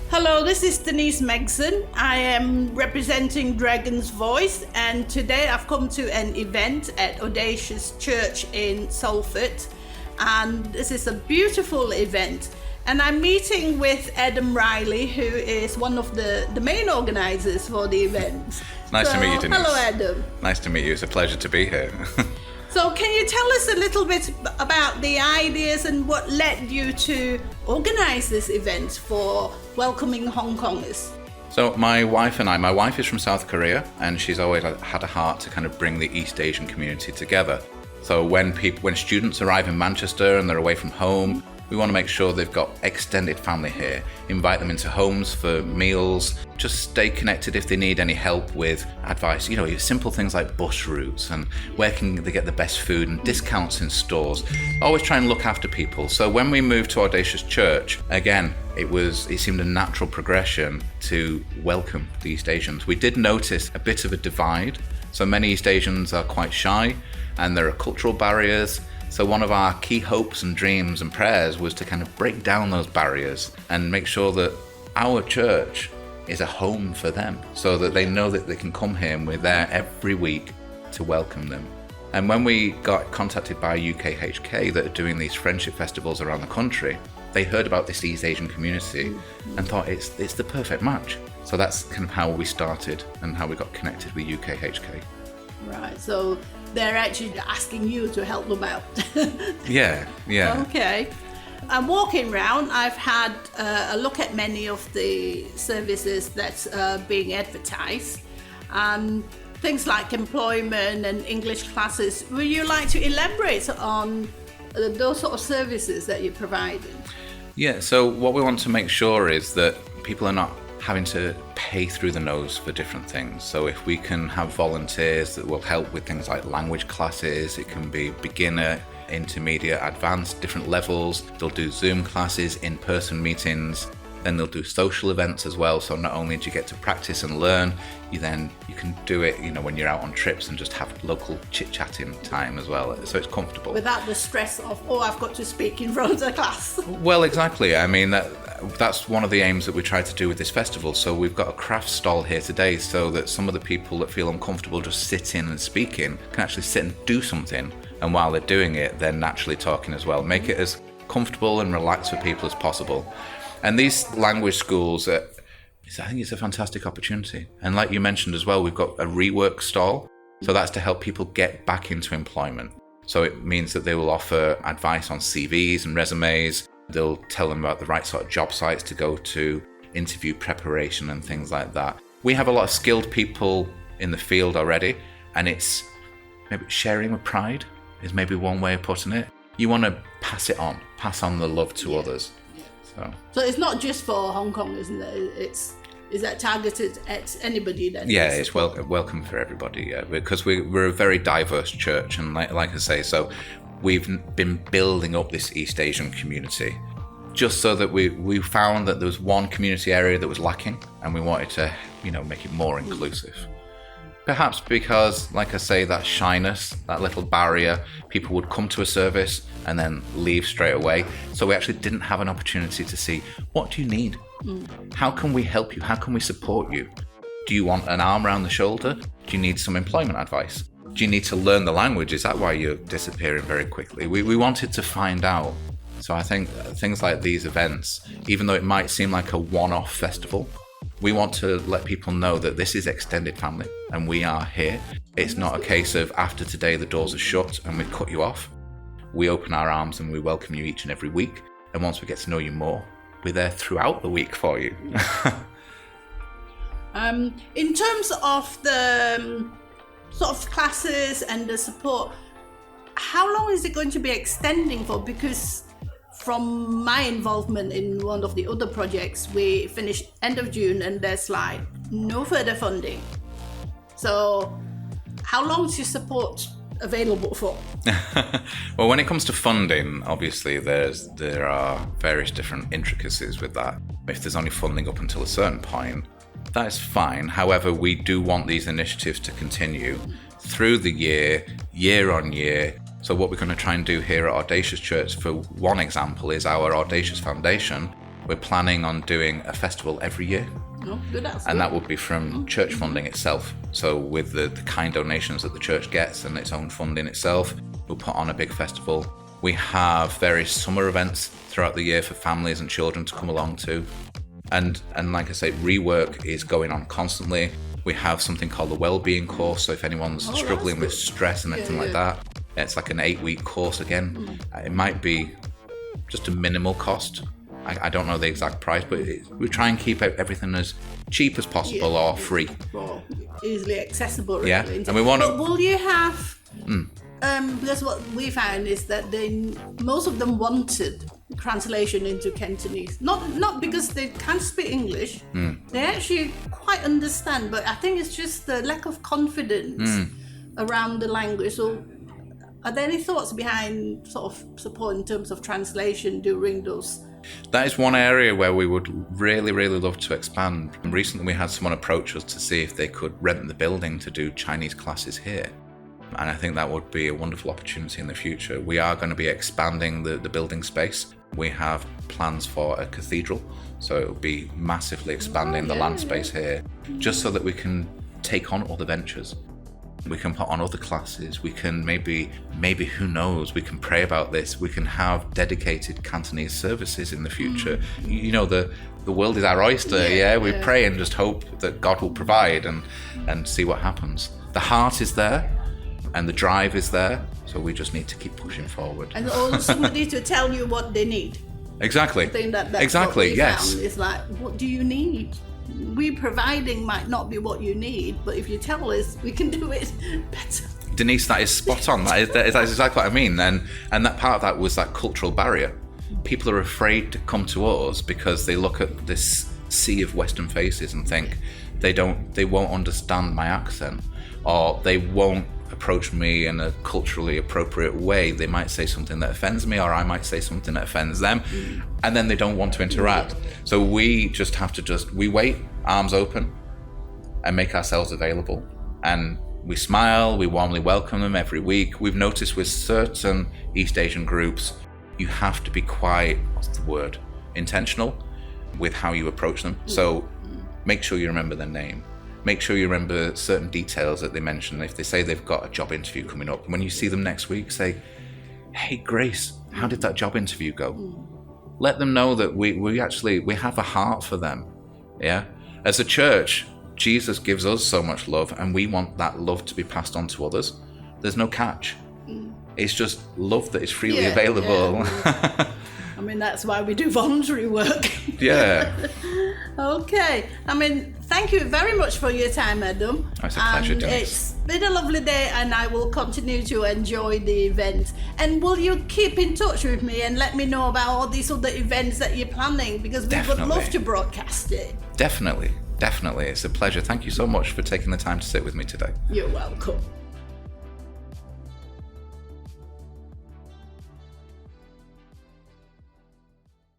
Hello, this is Denise Megson. I am representing Dragon's Voice, and today I've come to an event at Audacious Church in Salford, and this is a beautiful event. And I'm meeting with Adam Riley, who is one of the main organisers for the event. Nice to meet you, Denise. Hello, Adam. Nice to meet you. It's a pleasure to be here. So can you tell us a little bit about the ideas and what led you to organise this event for welcoming Hong Kongers? So my wife is from South Korea, and she's always had a heart to kind of bring the East Asian community together. So when students arrive in Manchester and they're away from home, we want to make sure they've got extended family here, invite them into homes for meals, just stay connected if they need any help with advice, simple things like bus routes and where can they get the best food and discounts in stores. Always try and look after people. So when we moved to Audacious Church, again, it seemed a natural progression to welcome the East Asians. We did notice a bit of a divide. So many East Asians are quite shy and there are cultural barriers. So one of our key hopes and dreams and prayers was to kind of break down those barriers and make sure that our church is a home for them so that they know that they can come here and we're there every week to welcome them. And when we got contacted by UKHK that are doing these friendship festivals around the country, they heard about this East Asian community and thought it's the perfect match. So that's kind of how we started and how we got connected with UKHK. Right, so they're actually asking you to help them out. Yeah. Okay. I'm walking around. I've had a look at many of the services that's being advertised, and things like employment and English classes. Would you like to elaborate on those sort of services that you're providing? Yeah, so what we want to make sure is that people are not having to pay through the nose for different things. So if we can have volunteers that will help with things like language classes, it can be beginner, intermediate, advanced, different levels. They'll do Zoom classes, in-person meetings, then they'll do social events as well. So not only do you get to practice and learn, you can do it, when you're out on trips and just have local chit-chatting time as well. So it's comfortable. Without the stress of, I've got to speak in front of the class. Well, exactly. I mean, that's one of the aims that we try to do with this festival. So we've got a craft stall here today so that some of the people that feel uncomfortable just sitting and speaking can actually sit and do something. And while they're doing it, they're naturally talking as well. Make it as comfortable and relaxed for people as possible. And these language schools, I think it's a fantastic opportunity. And like you mentioned as well, we've got a rework stall. So that's to help people get back into employment. So it means that they will offer advice on CVs and resumes. They'll tell them about the right sort of job sites to go to, interview preparation and things like that. We have a lot of skilled people in the field already, and it's maybe sharing with pride is maybe one way of putting it. You want to pass on the love to others. So it's not just for Hong Kong, isn't it? Is that targeted at anybody then? Yeah, it's welcome for everybody, because we're a very diverse church, and like I say, so we've been building up this East Asian community just so that we found that there was one community area that was lacking, and we wanted to, make it more inclusive. Perhaps because, like I say, that shyness, that little barrier, people would come to a service and then leave straight away. So we actually didn't have an opportunity to see, what do you need? How can we help you? How can we support you? Do you want an arm around the shoulder? Do you need some employment advice? Do you need to learn the language? Is that why you're disappearing very quickly? We wanted to find out. So I think things like these events, even though it might seem like a one-off festival, we want to let people know that this is extended family and we are here. It's not a case of after today the doors are shut and we cut you off. We open our arms and we welcome you each and every week. And once we get to know you more, we're there throughout the week for you. In terms of the sort of classes and the support, how long is it going to be extending for? Because from my involvement in one of the other projects, we finished end of June and there's no further funding. So how long is your support available for? Well, when it comes to funding, obviously there are various different intricacies with that. If there's only funding up until a certain point, that is fine. However, we do want these initiatives to continue through the year on year. So what we're going to try and do here at Audacious Church, for one example, is our Audacious Foundation We're planning on doing a festival every year. Oh, good. And that would be from church funding itself. So with the kind donations that the church gets and its own funding itself, we'll put on a big festival. We have various summer events throughout the year for families and children to come along to. And like I say, rework is going on constantly. We have something called the Wellbeing course. So if anyone's struggling with stress and anything like that, it's like an 8-week course again. It might be just a minimal cost. I don't know the exact price, but we try and keep everything as cheap as possible or free. Or easily accessible, really. Yeah, and we want to... But will you have... because what we found is that most of them wanted translation into Cantonese. Not because they can't speak English. They actually quite understand, but I think it's just the lack of confidence around the language. So are there any thoughts behind sort of support in terms of translation during those? That is one area where we would really, really love to expand. Recently we had someone approach us to see if they could rent the building to do Chinese classes here. And I think that would be a wonderful opportunity in the future. We are going to be expanding the building space. We have plans for a cathedral, so it'll be massively expanding the land space here, just so that we can take on other ventures. We can put on other classes. We can maybe, who knows, we can pray about this. We can have dedicated Cantonese services in the future. You know, the world is our oyster, We pray and just hope that God will provide and see what happens. The heart is there and the drive is there, so we just need to keep pushing forward. And also somebody to tell you what they need. Exactly. I think that's exactly, what we yes. found. It's like, what do you need? We providing might not be what you need, but if you tell us, we can do it better. Denise, that is spot on. That's exactly what I mean. And that part of that was that cultural barrier. People are afraid to come to us because they look at this sea of Western faces and think they won't understand my accent, or they won't approach me in a culturally appropriate way. They might say something that offends me, or I might say something that offends them, and then they don't want to interact. So we just have to we wait, arms open, and make ourselves available. And we smile, we warmly welcome them every week. We've noticed with certain East Asian groups, you have to be quite, intentional with how you approach them. So make sure you remember their name. Make sure you remember certain details that they mention. If they say they've got a job interview coming up, when you see them next week, say, "Hey, Grace, how did that job interview go?" Let them know that we have a heart for them. Yeah. As a church, Jesus gives us so much love, and we want that love to be passed on to others. There's no catch. It's just love that is freely available. Yeah. I mean, that's why we do voluntary work. Yeah. Okay. I mean, thank you very much for your time, Adam. It's a pleasure, Denise. It's been a lovely day, and I will continue to enjoy the event. And will you keep in touch with me and let me know about all these other events that you're planning? Because we would love to broadcast it. Definitely. It's a pleasure. Thank you so much for taking the time to sit with me today. You're welcome.